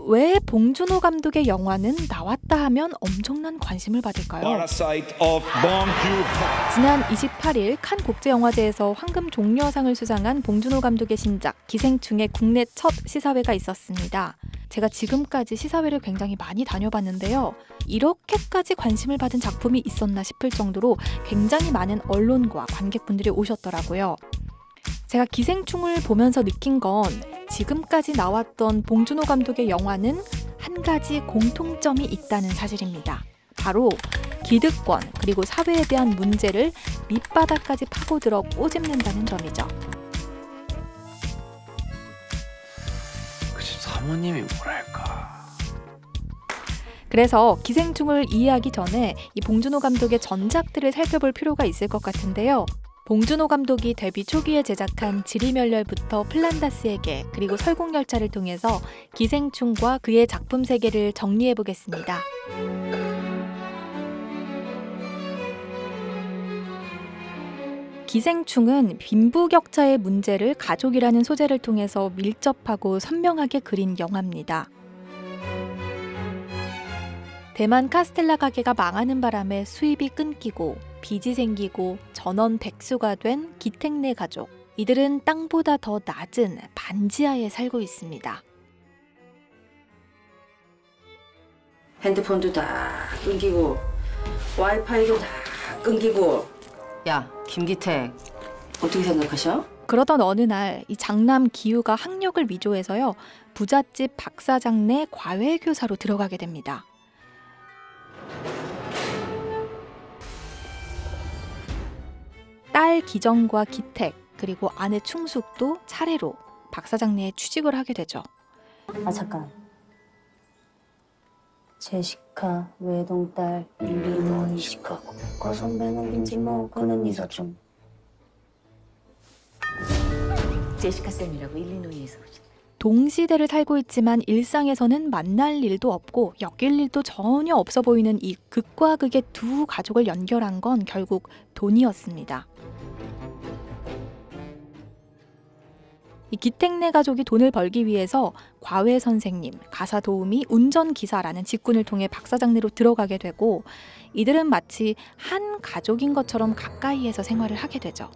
왜 봉준호 감독의 영화는 나왔다 하면 엄청난 관심을 받을까요? 지난 28일 칸 국제영화제에서 황금 종려상을 수상한 봉준호 감독의 신작 기생충의 국내 첫 시사회가 있었습니다. 제가 지금까지 시사회를 굉장히 많이 다녀봤는데요. 이렇게까지 관심을 받은 작품이 있었나 싶을 정도로 굉장히 많은 언론과 관객분들이 오셨더라고요. 제가 기생충을 보면서 느낀 건 지금까지 나왔던 봉준호 감독의 영화는 한 가지 공통점이 있다는 사실입니다. 바로 기득권 그리고 사회에 대한 문제를 밑바닥까지 파고들어 꼬집는다는 점이죠. 그 집 사모님이 뭐랄까. 그래서 기생충을 이해하기 전에 이 봉준호 감독의 전작들을 살펴볼 필요가 있을 것 같은데요. 봉준호 감독이 데뷔 초기에 제작한 지리멸렬부터 플란다스의 개 그리고 설국열차를 통해서 기생충과 그의 작품 세계를 정리해보겠습니다. 기생충은 빈부격차의 문제를 가족이라는 소재를 통해서 밀접하고 선명하게 그린 영화입니다. 대만 카스텔라 가게가 망하는 바람에 수입이 끊기고 빚이 생기고 전원백수가 된 기택네 가족. 이들은 땅보다 더 낮은 반지하에 살고 있습니다. 핸드폰도 다 끊기고 와이파이도 다 끊기고. 야, 김기택 어떻게 생각하셔? 그러던 어느 날 이 장남 기우가 학력을 위조해서요. 부잣집 박 사장네 과외교사로 들어가게 됩니다. 딸 기정과 기택 그리고 아내 충숙도 차례로 박 사장네에 취직을 하게 되죠. 아 잠깐. 제시카, 외동딸, 일리노이 시카고 선배는 빈지 뭐 그는 이사좀. 제시카 쌤이라고 일리노이에서 오신. 동시대를 살고 있지만 일상에서는 만날 일도 없고 엮일 일도 전혀 없어 보이는 이 극과 극의 두 가족을 연결한 건 결국 돈이었습니다. 이 기택네 가족이 돈을 벌기 위해서 과외 선생님, 가사 도우미, 운전기사라는 직군을 통해 박 사장네로 들어가게 되고 이들은 마치 한 가족인 것처럼 가까이에서 생활을 하게 되죠.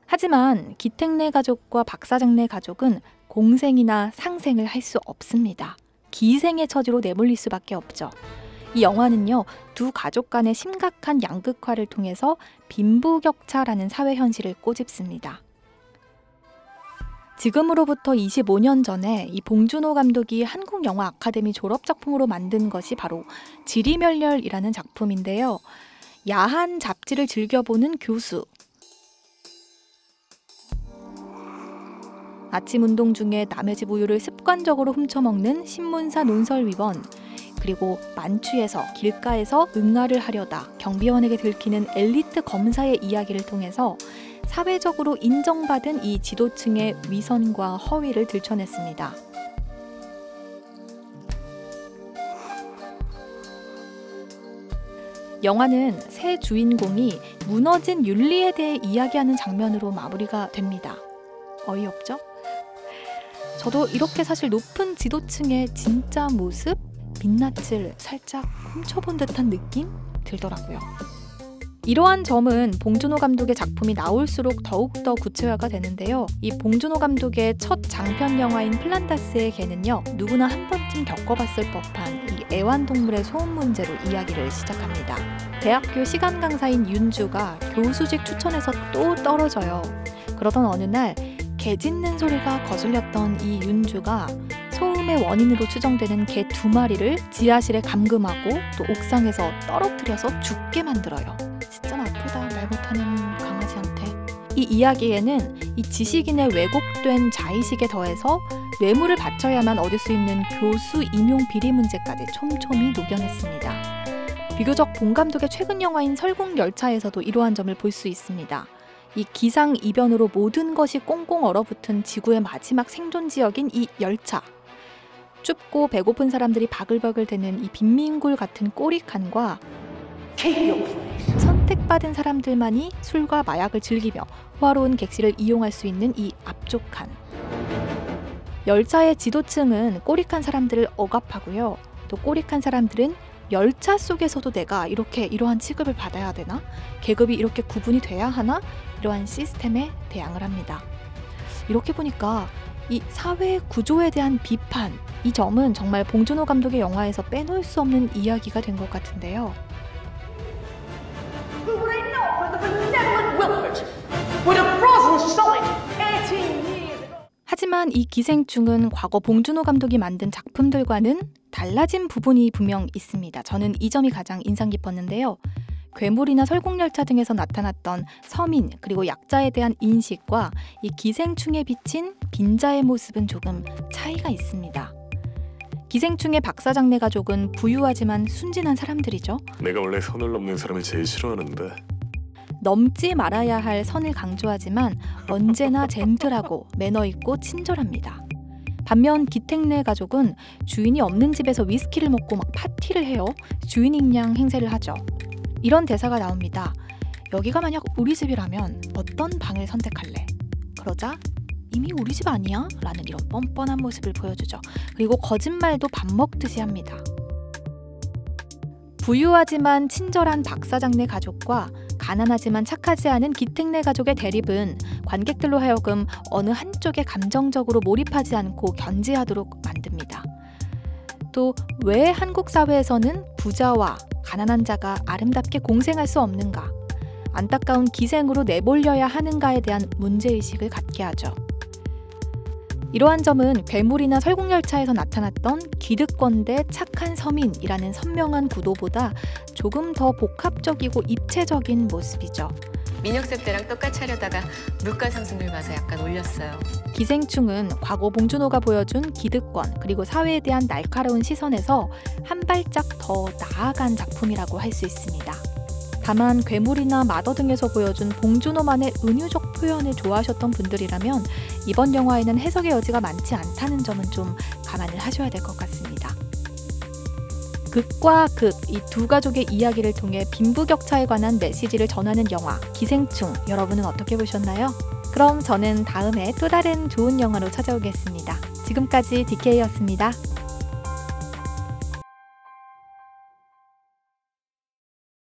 하지만 기택네 가족과 박 사장네 가족은 공생이나 상생을 할 수 없습니다. 기생의 처지로 내몰릴 수밖에 없죠. 이 영화는요, 두 가족 간의 심각한 양극화를 통해서 빈부격차라는 사회 현실을 꼬집습니다. 지금으로부터 25년 전에 이 봉준호 감독이 한국영화 아카데미 졸업작품으로 만든 것이 바로 지리멸렬이라는 작품인데요. 야한 잡지를 즐겨보는 교수, 아침 운동 중에 남의 집 우유를 습관적으로 훔쳐먹는 신문사 논설위원, 그리고 만취해서 길가에서 응아를 하려다 경비원에게 들키는 엘리트 검사의 이야기를 통해서 사회적으로 인정받은 이 지도층의 위선과 허위를 들춰냈습니다. 영화는 새 주인공이 무너진 윤리에 대해 이야기하는 장면으로 마무리가 됩니다. 어이없죠? 저도 이렇게 사실 높은 지도층의 진짜 모습, 민낯을 살짝 훔쳐본 듯한 느낌 들더라고요. 이러한 점은 봉준호 감독의 작품이 나올수록 더욱더 구체화가 되는데요. 이 봉준호 감독의 첫 장편 영화인 플란다스의 개는요, 누구나 한 번쯤 겪어봤을 법한 이 애완동물의 소음 문제로 이야기를 시작합니다. 대학교 시간 강사인 윤주가 교수직 추천에서 또 떨어져요. 그러던 어느 날 개 짖는 소리가 거슬렸던 이 윤주가 소음의 원인으로 추정되는 개 2마리를 지하실에 감금하고 또 옥상에서 떨어뜨려서 죽게 만들어요. 진짜 나쁘다, 말 못하는 강아지한테. 이 이야기에는 이 지식인의 왜곡된 자의식에 더해서 뇌물을 바쳐야만 얻을 수 있는 교수 임용 비리 문제까지 촘촘히 녹여냈습니다. 비교적 봉 감독의 최근 영화인 설국열차에서도 이러한 점을 볼 수 있습니다. 이 기상이변으로 모든 것이 꽁꽁 얼어붙은 지구의 마지막 생존 지역인 이 열차. 춥고 배고픈 사람들이 바글바글 대는 이 빈민굴 같은 꼬리칸과 선택받은 사람들만이 술과 마약을 즐기며 호화로운 객실을 이용할 수 있는 이 앞쪽 칸. 열차의 지도층은 꼬릭한 사람들을 억압하고요. 또 꼬릭한 사람들은 열차 속에서도 내가 이러한 취급을 받아야 되나? 계급이 이렇게 구분이 돼야 하나? 이러한 시스템에 대항을 합니다. 이렇게 보니까 이 사회 구조에 대한 비판, 이 점은 정말 봉준호 감독의 영화에서 빼놓을 수 없는 이야기가 된 것 같은데요. 하지만 이 기생충은 과거 봉준호 감독이 만든 작품들과는 달라진 부분이 분명 있습니다. 저는 이 점이 가장 인상 깊었는데요. 괴물이나 설국열차 등에서 나타났던 서민 그리고 약자에 대한 인식과 이 기생충에 비친 빈자의 모습은 조금 차이가 있습니다. 기생충의 박사장네 가족은 부유하지만 순진한 사람들이죠. 내가 원래 선을 넘는 사람을 제일 싫어하는데. 넘지 말아야 할 선을 강조하지만 언제나 젠틀하고 매너 있고 친절합니다. 반면 기택네 가족은 주인이 없는 집에서 위스키를 먹고 막 파티를 해요. 주인인양 행세를 하죠. 이런 대사가 나옵니다. 여기가 만약 우리 집이라면 어떤 방을 선택할래? 그러자 이미 우리 집 아니야? 라는 이런 뻔뻔한 모습을 보여주죠. 그리고 거짓말도 밥 먹듯이 합니다. 부유하지만 친절한 박사장네 가족과 가난하지만 착하지 않은 기택네 가족의 대립은 관객들로 하여금 어느 한쪽에 감정적으로 몰입하지 않고 견제하도록 만듭니다. 또 왜 한국 사회에서는 부자와 가난한 자가 아름답게 공생할 수 없는가? 안타까운 기생으로 내몰려야 하는가에 대한 문제의식을 갖게 하죠. 이러한 점은 괴물이나 설국열차에서 나타났던 기득권 대 착한 서민이라는 선명한 구도보다 조금 더 복합적이고 입체적인 모습이죠. 민혁쌤 때랑 똑같이 하려다가 물가 상승률 봐서 약간 올렸어요. 기생충은 과거 봉준호가 보여준 기득권 그리고 사회에 대한 날카로운 시선에서 한 발짝 더 나아간 작품이라고 할 수 있습니다. 다만 괴물이나 마더 등에서 보여준 봉준호만의 은유적 표현을 좋아하셨던 분들이라면 이번 영화에는 해석의 여지가 많지 않다는 점은 좀 감안을 하셔야 될 것 같습니다. 극과 극, 이 두 가족의 이야기를 통해 빈부격차에 관한 메시지를 전하는 영화 기생충, 여러분은 어떻게 보셨나요? 그럼 저는 다음에 또 다른 좋은 영화로 찾아오겠습니다. 지금까지 DK였습니다.